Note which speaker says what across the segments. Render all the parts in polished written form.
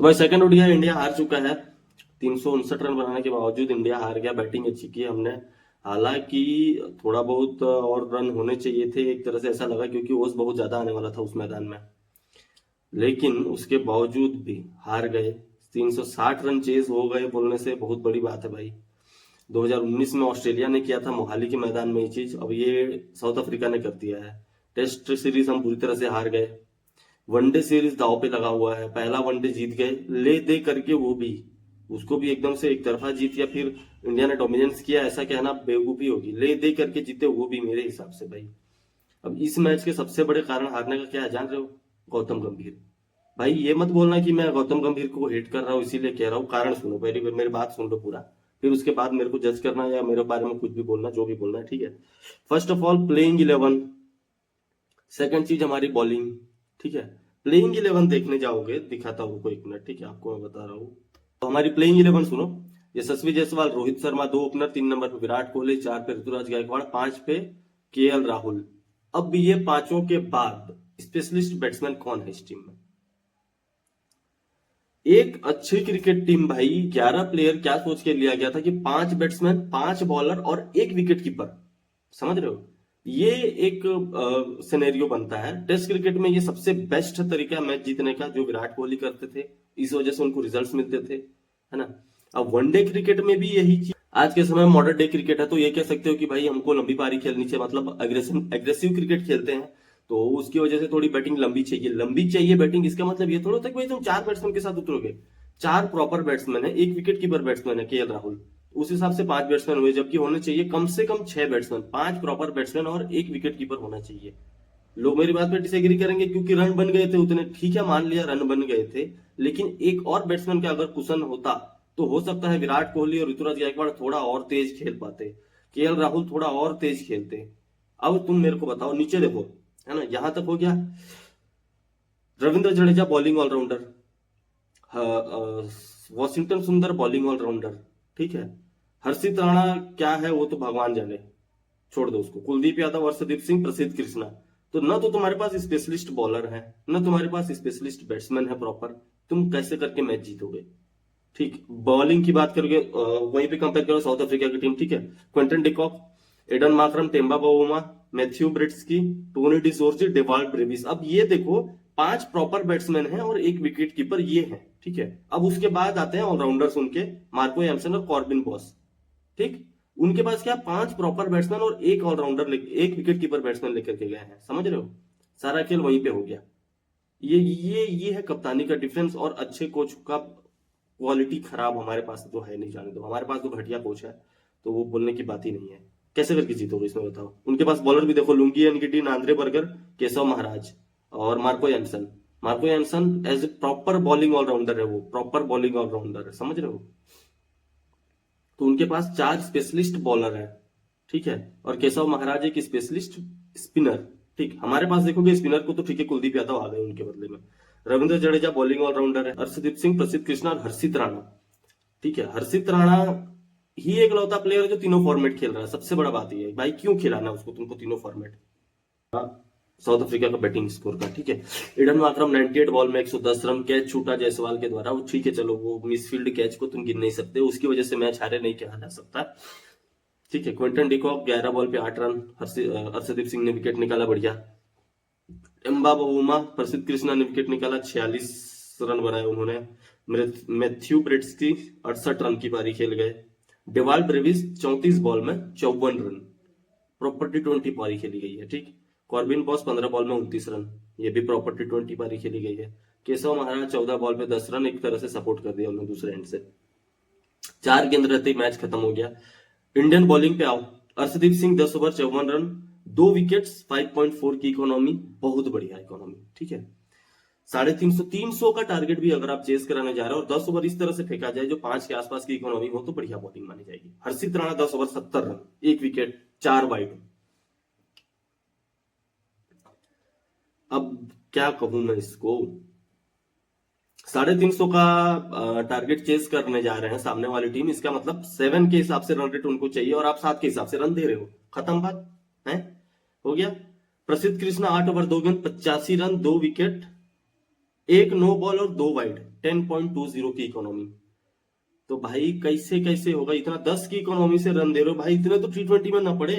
Speaker 1: तो भाई second ODI India हार चुका है। 359 रन बनाने के बावजूद इंडिया हार गया। बैटिंग अच्छी की हमने, हालांकि थोड़ा बहुत और रन होने चाहिए थे, एक तरह से ऐसा लगा, क्योंकि ओस बहुत ज्यादा आने वाला था उस मैदान में। लेकिन उसके बावजूद भी हार गए। 360 रन चेज हो गए बोलने से बहुत बड़ी बात है भाई। 2019 में ऑस्ट्रेलिया ने किया था मोहाली के मैदान में ये चीज, अब ये साउथ अफ्रीका ने कर दिया है। टेस्ट सीरीज हम पूरी तरह से हार गए। वनडे सीरीज दांव पे लगा हुआ है, पहला वनडे जीत गए ले दे करके, वो भी उसको भी एकदम से एक तरफा जीत, या फिर इंडिया ने डोमिनेंस किया ऐसा कहना बेवकूफी होगी। ले दे करके जीते वो भी मेरे हिसाब से भाई। अब इस मैच के सबसे बड़े कारण हारने का क्या है जान रहे हो? गौतम गंभीर। भाई ये मत बोलना कि मैं गौतम गंभीर को हेट कर रहा हूँ इसीलिए कह रहा हूँ, कारण सुनो पहले, मेरी बात सुन लो पूरा, फिर उसके बाद मेरे को जज करना या मेरे बारे में कुछ भी बोलना, जो भी बोलना है, ठीक है। First of all playing 11, second चीज हमारी बॉलिंग, ठीक है। प्लेइंग 11 देखने जाओगे, दिखाता हूँ को एक मिनट, ठीक है, आपको मैं बता रहा हूँ। तो हमारी प्लेइंग 11 सुनो। यशस्वी जायसवाल, रोहित शर्मा दो ओपनर, 3 नंबर पे विराट कोहली, 4 पे ऋतुराज गायकवाड़, 5 पे केएल राहुल। अब ये पांचों के बाद स्पेशलिस्ट बैट्समैन कौन है इस टीम में? एक अच्छी क्रिकेट टीम भाई, 11 प्लेयर क्या सोच के लिया गया था कि 5 बैट्समैन, 5 बॉलर और एक विकेट कीपर, समझ रहे हो? ये एक सिनेरियो बनता है टेस्ट क्रिकेट में। ये सबसे बेस्ट तरीका है मैच जीतने का, जो विराट कोहली करते थे, इस वजह से उनको रिजल्ट्स मिलते थे, है ना। अब वनडे क्रिकेट में भी यही चीज, आज के समय मॉडर्न डे क्रिकेट है, तो ये कह सकते हो कि भाई हमको लंबी पारी खेलनी चाहिए, मतलब एग्रेसिव क्रिकेट खेलते हैं, तो उसकी वजह से थोड़ी बैटिंग लंबी चाहिए। लंबी चाहिए बैटिंग, इसका मतलब ये थोड़ा होता है कि भाई तुम 4 बैट्समैन के साथ उतरोगे। 4 प्रॉपर बैट्समैन है, एक विकेट कीपर बैट्समैन है केएल राहुल, उस हिसाब से 5 बैट्समैन हुए, जबकि होने चाहिए कम से कम 6 बैट्समैन, 5 प्रॉपर बैट्समैन और एक विकेट कीपर होना चाहिए। लोग मेरी बात पे डिसएग्री करेंगे क्योंकि रन बन गए थे उतने, ठीक है मान लिया रन बन गए थे, लेकिन एक और बैट्समैन का अगर कुशन होता तो हो सकता है विराट कोहली और ऋतुराज गायकवाड़ थोड़ा और तेज खेल पाते, केएल राहुल थोड़ा और तेज खेलते। अब तुम मेरे को बताओ, नीचे देखो, है ना, यहां तक हो गया। Ravindra Jadeja bowling allrounder, Washington Sundar bowling allrounder, ठीक है। हर्षित राणा क्या है वो तो भगवान जाने, छोड़ दो उसको। कुलदीप यादव, अर्शदीप सिंह, प्रसिद्ध कृष्णा। तो न तो तुम्हारे पास स्पेशलिस्ट बॉलर है, न तुम्हारे पास स्पेशलिस्ट बैट्समैन है प्रॉपर, तुम कैसे करके मैच जीतोगे? ठीक, बॉलिंग की बात करोगे, वहीं पे कंपेयर करो साउथ अफ्रीका की टीम, ठीक है। Quinton de Kock, Aiden Markram, Temba Bavuma, Matthew Breetzke, Tony de Zorzi, Dewald Brevis. अब ये देखो, 5 प्रॉपर बैट्समैन हैं और एक विकेट कीपर ये है, ठीक है। अब उसके बाद आते हैं ऑलराउंडर्स उनके, मार्को एम्सन और कॉर्बिन बॉस, ठीक। उनके पास क्या 5 प्रॉपर बैट्समैन और एक ऑलराउंडर, एक विकेट कीपर बैट्समैन लेकर के गए हैं, समझ रहे हो? सारा खेल वहीं पे हो गया। ये है कप्तानी का डिफरेंस, और अच्छे कोच का क्वालिटी खराब हमारे पास तो है नहीं, जाने दो, हमारे पास तो घटिया कोच है, तो वो बोलने की बात ही नहीं है। कैसे करके जीतोगे इसमें बताओ? उनके पास बॉलर भी देखो, Lungi Ngidi, Nandre Burger, Keshav Maharaj और Marco Jansen. Marco Jansen as a proper bowling allrounder है, वो प्रॉपर बॉलिंग ऑलराउंडर है, समझ रहे हो? तो उनके पास 4 स्पेशलिस्ट बॉलर है, ठीक है, और केशव महाराज एक स्पेशलिस्ट स्पिनर, ठीक। हमारे पास देखोगे स्पिनर को तो ठीक है, कुलदीप यादव आ गए उनके बदले में। रविंद्र जडेजा बॉलिंग ऑलराउंडर है, अर्शदीप सिंह, प्रसिद्ध कृष्णा और हर्षित राणा, ठीक है। हर्षित राणा ही एक लौता प्लेयर है जो तीनों फॉर्मेट खेल रहा है। सबसे बड़ा बात यह है भाई, क्यों खिलाना उसको तुमको तीनों फॉर्मेट? साउथ अफ्रीका का बैटिंग स्कोर का, ठीक है। एडन मार्करम 98 बॉल में 110 रन, कैच छूटा जायसवाल के द्वारा, वो ठीक है, चलो वो मिसफील्ड कैच को तुम गिन नहीं सकते, उसकी वजह से मैच हारे नहीं कहा जा सकता, ठीक है। क्विंटन डिकॉक 11 बॉल पे 8 रन, अर्शदीप सिंह ने विकेट निकाला, बढ़िया। एम्बा बहुमा, प्रसिद्ध कृष्णा ने विकेट निकाला, 46 रन बनाए उन्होंने। मैथ्यू ब्रेट्सकी 68 रन की पारी खेल गए। डेवाल्ड ब्रेविस 34 बॉल में 54 रन, प्रॉपर टी20 पारी खेली गई है, ठीक। कॉर्बिन बॉस 15 बॉल में 29 रन, ये भी प्रॉपर टी20 पारी खेली गई है। केशव महाराज 14 बॉल पे 10 रन, एक तरह से सपोर्ट कर दिया उन्होंने दूसरे एंड से। 4 गेंद रहते ही मैच खत्म हो गया। इंडियन बॉलिंग पे आओ, Arshdeep Singh 10 over 54 run, 2 wickets, 5.4 की इकोनॉमी, बहुत बढ़िया इकोनॉमी, ठीक है। 350 300 का टारगेट भी अगर आप चेस कराने जा रहे हो और 10 ओवर इस तरह से फेंका जाए जो 5 के आसपास की इकोनॉमी हो, तो बढ़िया बॉलिंग मानी जाएगी। Harshit Rana 10 over 70 run, 1 wicket, 4 wide. अब क्या कहूं मैं इसको, 350 का टारगेट चेस करने जा रहे हैं सामने वाली टीम, इसका मतलब 7 के हिसाब से रन रेट उनको चाहिए और आप 7 के हिसाब से रन दे रहे हो, खत्म बात है, हो गया। प्रसिद्ध कृष्णा 8 ओवर 2 गेंद, 85 रन, 2 विकेट, एक नो बॉल और 2 वाइड, 10.20 की इकोनॉमी। तो भाई कैसे कैसे होगा इतना? 10 की इकोनॉमी से रन दे रहे हो भाई, इतने तो T20 में ना पड़े।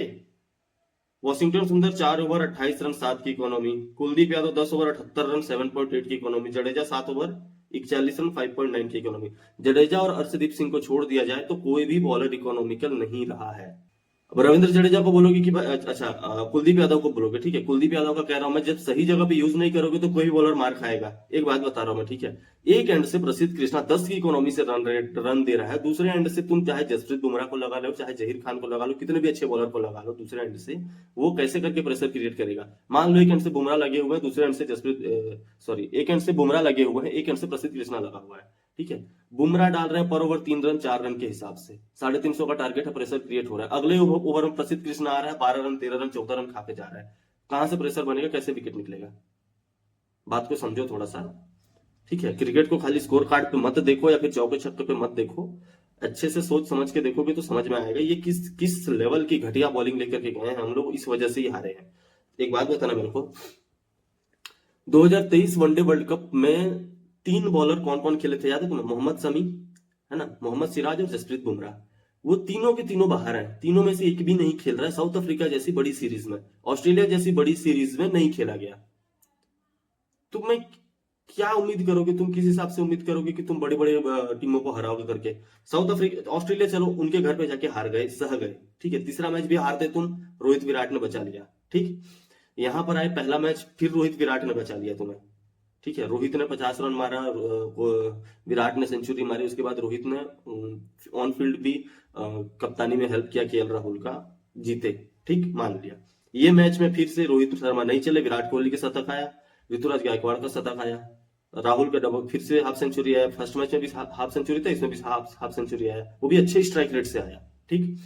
Speaker 1: वॉशिंगटन सुंदर 4 ओवर 28 रन 7 की economy, Kuldeep Yadav 10 over 78 run 7.8 की इकोनॉमी, जडेजा 7 ओवर 41 रन 5.9 की इकोनॉमी। जडेजा और अर्शदीप सिंह को छोड़ दिया जाए तो कोई भी बॉलर इकोनॉमिकल नहीं रहा है। अब रविंद्र जडेजा को बोलोगे कि भाई अच्छा, कुलदीप यादव को बोलोगे, ठीक है, कुलदीप यादव का कह रहा हूं मैं, जब सही जगह पे यूज नहीं करोगे तो कोई भी बॉलर मार खाएगा। एक बात बता रहा हूं मैं, ठीक है, एक एंड से प्रसिद्ध कृष्णा 10 की इकोनॉमी से रन दे रहा है, दूसरे एंड से तुम चाहे जसप्रीत बुमराह को लगा लो, चाहे जहीर खान को लगा लो, कितने भी अच्छे बॉलर को लगा लो, दूसरे एंड से वो कैसे करके प्रेशर क्रिएट करेगा? मान लो एक एंड से बुमराह लगे हुए हैं, दूसरे एंड से जसप्रीत, सॉरी, एक एंड से बुमराह लगे हुए हैं, एक एंड से प्रसिद्ध कृष्णा लगा हुआ है, ठीक है। बुमराह डाल रहे हैं पर ओवर 3 रन 4 रन के हिसाब से, 350 का टारगेट है, प्रेशर क्रिएट हो रहा है। अगले ओवर में प्रसिद्ध कृष्णा आ रहा है, 12 रन 13 रन 14 रन खा के जा रहा है। कहां से प्रेशर बनेगा, कैसे विकेट निकलेगा? बात को समझो थोड़ा सा, ठीक है। क्रिकेट को खाली स्कोर कार्ड पे मत देखो या फिर चौके छक्के पे मत देखो, अच्छे से सोच समझ के देखोगे तो समझ में आएगा ये किस किस लेवल की घटिया बॉलिंग लेकर के गए हैं हम लोग, इस वजह से ही हारे हैं। एक बात बताना मेरे को, 2023 वनडे वर्ल्ड कप में 3 बॉलर कौन कौन खेले थे याद है तुम्हें? मोहम्मद शमी, है ना, मोहम्मद सिराज और जसप्रीत बुमराह। वो तीनों के तीनों बाहर हैं, तीनों में से एक भी नहीं खेल रहा है। साउथ अफ्रीका जैसी बड़ी सीरीज में, ऑस्ट्रेलिया जैसी बड़ी सीरीज में नहीं खेला गया। तुम्हें क्या उम्मीद करोगे, तुम किस हिसाब से उम्मीद करोगे कि तुम बड़े बड़े टीमों को हराओगे करके? साउथ अफ्रीका, ऑस्ट्रेलिया चलो उनके घर पे जाके हार गए, सह गए, ठीक है, तीसरा मैच भी हारते तुम, रोहित विराट ने बचा लिया, ठीक। यहां पर आए पहला मैच, फिर रोहित विराट ने बचा लिया तुम्हें, ठीक है। रोहित ने 50 रन मारा, विराट ने सेंचुरी मारी, उसके बाद रोहित ने ऑन फील्ड भी कप्तानी में हेल्प किया केएल राहुल का, जीते, ठीक, मान लिया। ये मैच में फिर से रोहित शर्मा नहीं चले, विराट कोहली के शतक आया, ऋतुराज गायकवाड़ का शतक आया, राहुल का डबल, फिर से हाफ सेंचुरी आया। फर्स्ट मैच में भी हाफ सेंचुरी था, इसमें भी हाफ सेंचुरी आया, वो भी अच्छे स्ट्राइक रेट से आया, ठीक।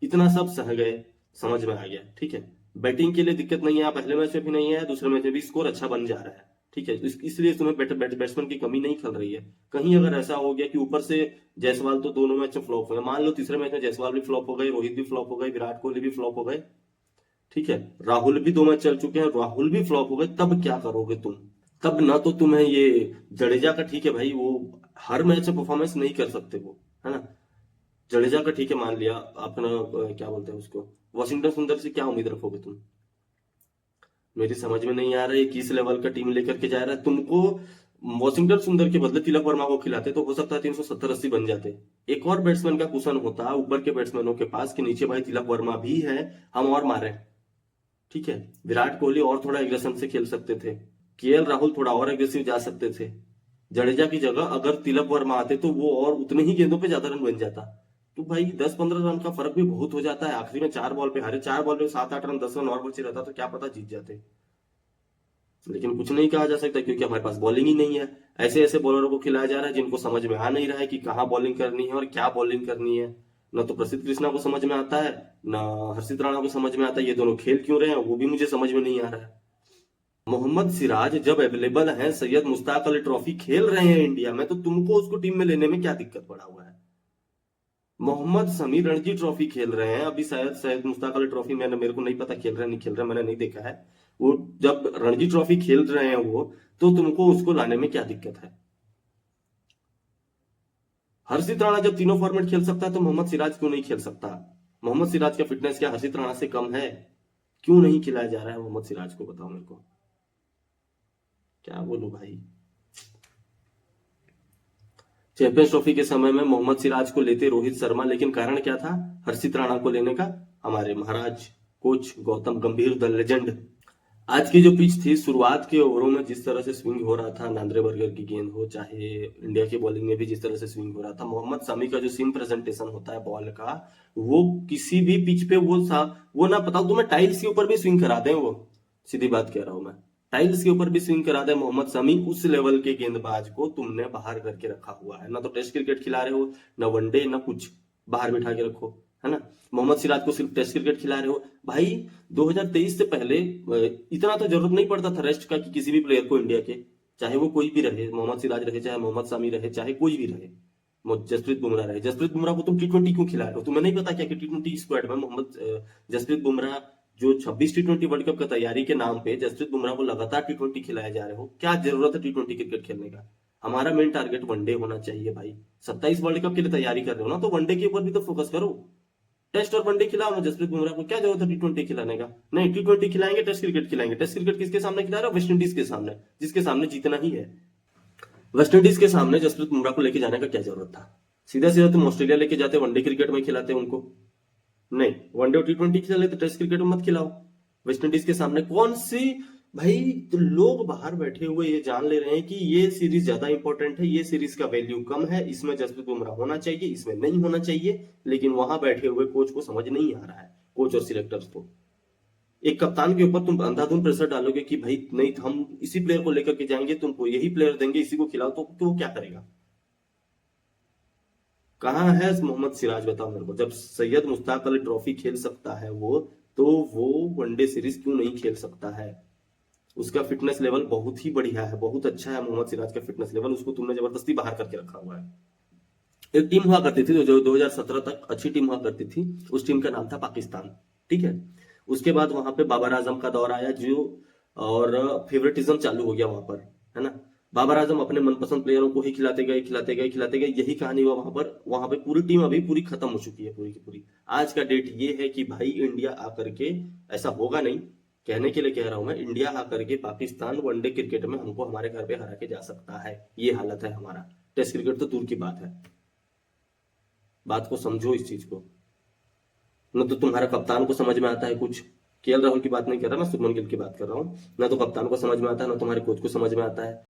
Speaker 1: इतना सब सह गए, समझ में आ गया, ठीक है। बैटिंग के लिए दिक्कत नहीं है, पहले मैच में भी नहीं है, दूसरे मैच में भी स्कोर अच्छा बन जा रहा है, ठीक है। इसलिए तुम्हें बैट्समैन की कमी नहीं खल रही है। कहीं अगर ऐसा हो गया कि ऊपर से जायसवाल तो दोनों मैच में फ्लॉप हो गए, मान लो तीसरे मैच में जायसवाल भी फ्लॉप हो गए, रोहित भी फ्लॉप हो गए, विराट कोहली भी फ्लॉप हो गए, ठीक है, राहुल भी 2 मैच चल चुके हैं, राहुल भी फ्लॉप हो गए, तब क्या करोगे तुम? तब ना तो तुम्हें ये जडेजा का, ठीक है भाई, वो हर मैच में परफॉर्मेंस नहीं कर सकते वो, है ना, जडेजा का ठीक है मान लिया, अपना क्या बोलते हैं उसको, वॉशिंगटन सुंदर से क्या उम्मीद रखोगे तुम? मेरी समझ में नहीं आ रहा है किस लेवल का टीम लेकर के जा रहा है। तुमको वॉशिंगटन सुंदर के बदले तिलक वर्मा को खिलाते तो हो सकता है 370-80 बन जाते। एक और बैट्समैन का कुशन होता ऊपर के बैट्समैनों के पास कि नीचे भाई तिलक वर्मा भी है, हम और मारे, ठीक है। विराट कोहली और थोड़ा एग्रेशन से खेल सकते थे, केएल राहुल थोड़ा और एग्रेसिव जा सकते थे। जडेजा की जगह अगर तिलक वर्मा आते तो वो और उतने ही गेंदों पे ज्यादा रन बन जाता। तो भाई 10-15 रन का फर्क भी बहुत हो जाता है। आखिरी में 4 बॉल पे हारे, 4 बॉल पे 7-8 रन 10 रन और बचे रहता तो क्या पता जीत जाते। लेकिन कुछ नहीं कहा जा सकता क्योंकि हमारे पास बॉलिंग ही नहीं है। ऐसे ऐसे बॉलरों को खिलाया जा रहा है जिनको समझ में आ नहीं रहा है कि कहाँ बॉलिंग करनी है और क्या बॉलिंग करनी है। न तो प्रसिद्ध कृष्णा को समझ में आता है, न हर्षित राणा को समझ में आता है। ये दोनों खेल क्यों रहे हैं वो भी मुझे समझ में नहीं आ रहा है। मोहम्मद सिराज जब अवेलेबल है, सैयद मुश्ताक अली ट्रॉफी खेल रहे हैं इंडिया में, तो तुमको उसको टीम में लेने में क्या दिक्कत पड़ा हुआ है? मोहम्मद शमी रणजी ट्रॉफी खेल रहे हैं, अभी शायद सैयद मुश्ताक अली ट्रॉफी मैंने, मेरे को नहीं पता खेल रहे हैं नहीं खेल रहे हैं, मैंने नहीं देखा है। वो जब रणजी ट्रॉफी खेल रहे हैं वो, तो तुमको उसको लाने में क्या दिक्कत है? हर्षित राणा जब तीनों फॉर्मेट खेल सकता है तो मोहम्मद सिराज क्यों नहीं खेल सकता? मोहम्मद सिराज का फिटनेस क्या हर्षित राणा से कम है? क्यों नहीं खिलाया जा रहा है मोहम्मद सिराज को, बताओ मेरे को, क्या बोलूं भाई। चैंपियंस ट्रॉफी के समय में मोहम्मद सिराज को लेते रोहित शर्मा, लेकिन कारण क्या था हर्षित राणा को लेने का? हमारे महाराज कोच गौतम गंभीर, द लेजेंड। आज की जो पिच थी, शुरुआत के ओवरों में जिस तरह से स्विंग हो रहा था, नांद्रे बर्गर की गेंद हो, चाहे इंडिया की बॉलिंग में भी जिस तरह से स्विंग हो रहा था, मोहम्मद शमी का जो सीम प्रेजेंटेशन होता है बॉल का, वो किसी भी पिच पे वो ना पता तुम्हें टाइल्स के ऊपर भी स्विंग करा दें वो, सीधी बात कह रहा हूं मैं, टाइल्स के ऊपर भी स्विंग करा दे मोहम्मद शमी, उस लेवल के गेंदबाज को तुमने बाहर करके रखा हुआ है। ना तो टेस्ट क्रिकेट खिला रहे हो, ना वनडे, ना कुछ, बाहर बिठा के रखो, है ना। मोहम्मद सिराज को सिर्फ टेस्ट क्रिकेट खिला रहे हो भाई। 2023 से पहले इतना तो जरूरत नहीं पड़ता था रेस्ट का कि किसी भी प्लेयर को इंडिया के, चाहे वो कोई भी रहे, मोहम्मद सिराज रहे, चाहे मोहम्मद शमी रहे, चाहे कोई भी रहे, जसप्रीत बुमराह रहे। जसप्रीत बुमराह को तुम T20 क्यों खिला रहे हो? तुम्हें नहीं पता क्या कि T20 स्क्वाड में मोहम्मद जसप्रीत बुमराह जो 26 टी20 वर्ल्ड कप का तैयारी के नाम पे जसप्रीत बुमराह को लगातार टी20 खिलाए जा रहे हो, क्या जरूरत है टी20 क्रिकेट खेलने का? हमारा मेन टारगेट वनडे होना चाहिए भाई। 27 वर्ल्ड कप के लिए तैयारी कर रहे हो ना, तो वनडे के ऊपर भी तो फोकस करो। टेस्ट और वनडे खिलाओ ना जसप्रीत बुमराह को, क्या जरूरत है टी20 खिलाने का? नहीं, टी20 खिलाएंगे, टेस्ट क्रिकेट खिलाएंगे। टेस्ट क्रिकेट किसके सामने खिला रहे हो? वेस्ट इंडीज के सामने, जिसके सामने जीतना ही है। वेस्ट इंडीज के सामने जसप्रीत बुमराह को लेके जाने का क्या जरूरत था? सीधा सीधा तुम ऑस्ट्रेलिया लेके जाते, वनडे क्रिकेट में खिलाते उनको। नहीं, वनडे और टी20 खिला लेते, टेस्ट क्रिकेट में मत खिलाओ। वेस्ट इंडीज के सामने कौन सी भाई, तो लोग बाहर बैठे हुए ये जान ले रहे हैं कि ये सीरीज ज्यादा इंपॉर्टेंट है, ये सीरीज का वैल्यू कम है, इसमें जसप्रीत बुमराह होना चाहिए, इसमें नहीं होना चाहिए। लेकिन वहां बैठे हुए कोच को समझ नहीं आ रहा है, कोच और सिलेक्टर्स को। एक कप्तान के ऊपर तुम अंधाधुंध प्रेशर डालोगे कि भाई नहीं, हम इसी प्लेयर को लेकर के जाएंगे, तुमको यही प्लेयर देंगे, इसी को खिलाओ, तो वो क्या करेगा? कहाँ है मोहम्मद सिराज, बताओ मेरे को। जब सैयद मुश्ताक अली ट्रॉफी खेल सकता है वो, तो वो वनडे सीरीज क्यों नहीं खेल सकता है? उसका फिटनेस लेवल बहुत ही बढ़िया है, बहुत अच्छा है मोहम्मद सिराज का फिटनेस लेवल। उसको तुमने जबरदस्ती बाहर करके रखा हुआ है। एक टीम हुआ करती थी जो 2017 तक अच्छी टीम हुआ करती थी, उस टीम का नाम था पाकिस्तान, ठीक है। उसके बाद वहां पे बाबर आजम का दौर आया, जो और फेवरेटिज्म चालू हो गया वहां पर, है ना। बाबर आजम अपने मनपसंद प्लेयरों को ही खिलाते गए, खिलाते गए, खिलाते गए। यही कहानी हुआ वहां पर। वहां पे पूरी टीम अभी पूरी खत्म हो चुकी है, पूरी की पूरी। आज का डेट ये है कि भाई इंडिया आकर के, ऐसा होगा नहीं, कहने के लिए कह रहा हूं मैं, इंडिया आकर के पाकिस्तान वनडे क्रिकेट में हमको हमारे घर पे हरा के जा सकता है। ये हालत है हमारा। टेस्ट क्रिकेट तो दूर की बात है। बात को समझो इस चीज को। न तो तुम्हारा कप्तान को समझ में आता है कुछ, केएल राहुल की बात नहीं कर रहा, मैं शुभमन गिल की बात कर रहा हूँ। ना तो कप्तान को समझ में आता है, ना तुम्हारे कोच को समझ में आता है।